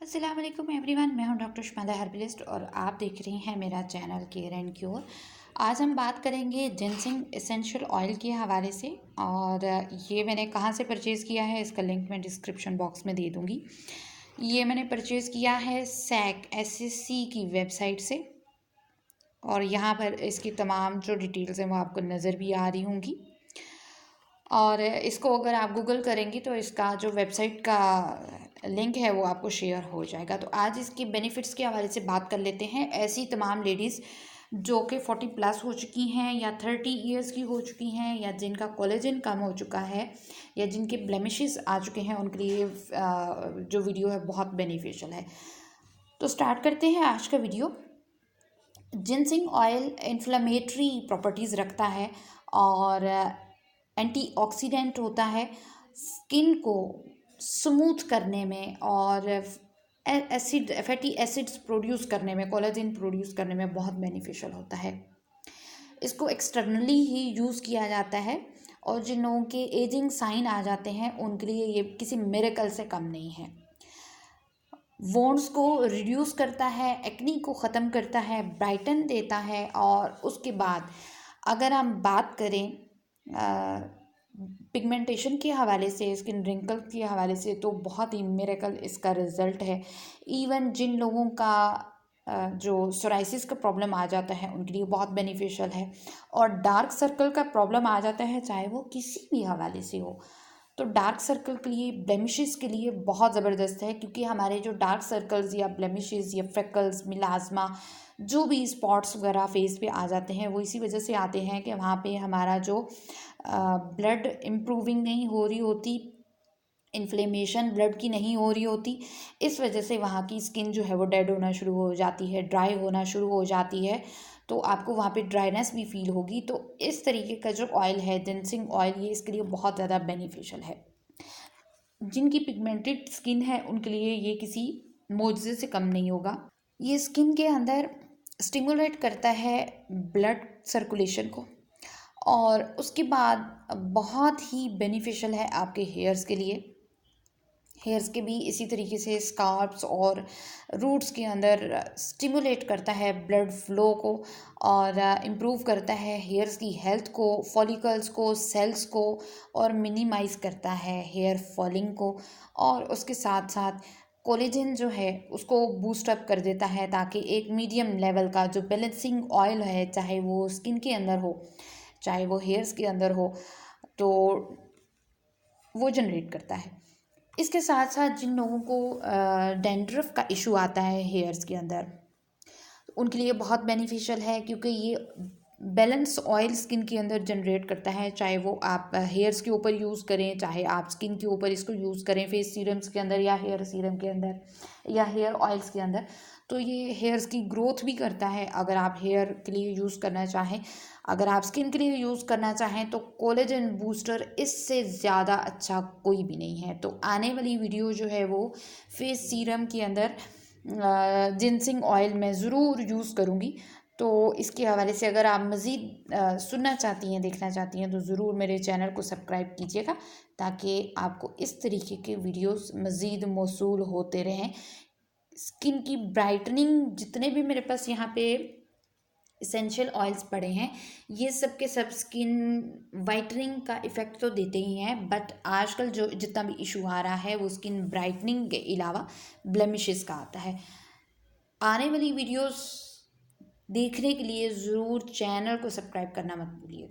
अस्सलाम वालेकुम एवरीवन, मैं हूं डॉक्टर शुमादा हर्बलिस्ट और आप देख रहे हैं मेरा चैनल केयर एंड क्योर। आज हम बात करेंगे जिनसिंग एसेंशियल ऑयल के हवाले से। और ये मैंने कहाँ से परचेज़ किया है इसका लिंक मैं डिस्क्रिप्शन बॉक्स में दे दूँगी। ये मैंने परचेज़ किया है सैक SSC की वेबसाइट से और यहाँ पर इसकी तमाम जो डिटेल्स हैं वो आपको नज़र भी आ रही होंगी। और इसको अगर आप गूगल करेंगे तो इसका जो वेबसाइट का लिंक है वो आपको शेयर हो जाएगा। तो आज इसके बेनिफिट्स के हवाले से बात कर लेते हैं। ऐसी तमाम लेडीज़ जो कि 40+ हो चुकी हैं या 30 ईयर्स की हो चुकी हैं या जिनका कोलेजन कम हो चुका है या जिनके ब्लेमिशेस आ चुके हैं, उनके लिए जो वीडियो है बहुत बेनिफिशियल है। तो स्टार्ट करते हैं आज का video. Ginseng oil inflammatory properties रखता है और एंटीऑक्सीडेंट होता है, स्किन को स्मूथ करने में और फैटी एसिड्स प्रोड्यूस करने में, कोलेजन प्रोड्यूस करने में बहुत बेनिफिशियल होता है। इसको एक्सटर्नली ही यूज़ किया जाता है और जिन लोगों के एजिंग साइन आ जाते हैं उनके लिए ये किसी मिरेकल से कम नहीं है। वोन्स को रिड्यूस करता है, एक्नी को ख़त्म करता है, ब्राइटन देता है। और उसके बाद अगर हम बात करें पिगमेंटेशन के हवाले से, स्किन रिंकल के हवाले से, तो बहुत ही मिरेकल इसका रिज़ल्ट है। इवन जिन लोगों का जो सोराइसिस का प्रॉब्लम आ जाता है उनके लिए बहुत बेनिफिशियल है। और डार्क सर्कल का प्रॉब्लम आ जाता है, चाहे वो किसी भी हवाले से हो, तो डार्क सर्कल के लिए, ब्लेमिशेस के लिए बहुत ज़बरदस्त है। क्योंकि हमारे जो डार्क सर्कल्स या ब्लेमिशेस या फ्रेकल्स, मिलाज़मा, जो भी स्पॉट्स वगैरह फेस पे आ जाते हैं वो इसी वजह से आते हैं कि वहाँ पे हमारा जो ब्लड इम्प्रूविंग नहीं हो रही होती, इन्फ्लेमेशन ब्लड की नहीं हो रही होती। इस वजह से वहाँ की स्किन जो है वो डेड होना शुरू हो जाती है, ड्राई होना शुरू हो जाती है। तो आपको वहाँ पे ड्राइनेस भी फील होगी। तो इस तरीके का जो ऑयल है जिनसिंग ऑयल, ये इसके लिए बहुत ज़्यादा बेनिफिशियल है। जिनकी पिगमेंटेड स्किन है उनके लिए ये किसी मोज़े से कम नहीं होगा। ये स्किन के अंदर स्टिमुलेट करता है ब्लड सर्कुलेशन को और उसके बाद बहुत ही बेनिफिशियल है आपके हेयर्स के लिए। हेयर्स के भी इसी तरीके से स्कार्प्स और रूट्स के अंदर स्टिमुलेट करता है ब्लड फ्लो को और इम्प्रूव करता है हेयर्स की हेल्थ को, फॉलिकल्स को, सेल्स को, और मिनिमाइज़ करता है हेयर फॉलिंग को। और उसके साथ साथ कोलेजन जो है उसको बूस्ट अप कर देता है ताकि एक मीडियम लेवल का जो बैलेंसिंग ऑयल है, चाहे वो स्किन के अंदर हो चाहे वो हेयर्स के अंदर हो, तो वो जनरेट करता है। इसके साथ साथ जिन लोगों को डैंड्रफ का इशू आता है हेयर्स के अंदर, उनके लिए बहुत बेनिफिशियल है क्योंकि ये बैलेंस ऑयल स्किन के अंदर जनरेट करता है। चाहे वो आप हेयर्स के ऊपर यूज़ करें, चाहे आप स्किन के ऊपर इसको यूज़ करें, फेस सीरम्स के अंदर या हेयर सीरम के अंदर या हेयर ऑयल्स के अंदर, तो ये हेयर्स की ग्रोथ भी करता है। अगर आप हेयर के लिए यूज़ करना चाहें, अगर आप स्किन के लिए यूज़ करना चाहें, तो कोलेजन बूस्टर इससे ज़्यादा अच्छा कोई भी नहीं है। तो आने वाली वीडियो जो है वो फेस सीरम के अंदर जिनसिंग ऑयल मैं ज़रूर यूज़ करूँगी। तो इसके हवाले से अगर आप मज़ीद सुनना चाहती हैं, देखना चाहती हैं, तो ज़रूर मेरे चैनल को सब्सक्राइब कीजिएगा ताकि आपको इस तरीके के वीडियोस मज़ीद मौसूल होते रहें। स्किन की ब्राइटनिंग, जितने भी मेरे पास यहाँ पे इसेंशियल ऑयल्स पड़े हैं, ये सब के सब स्किन वाइटनिंग का इफ़ेक्ट तो देते ही हैं, बट आजकल जो जितना भी इशू आ रहा है वो स्किन ब्राइटनिंग के अलावा ब्लेमिशेस का आता है। आने वाली वीडियोस देखने के लिए ज़रूर चैनल को सब्सक्राइब करना मत भूलिएगा।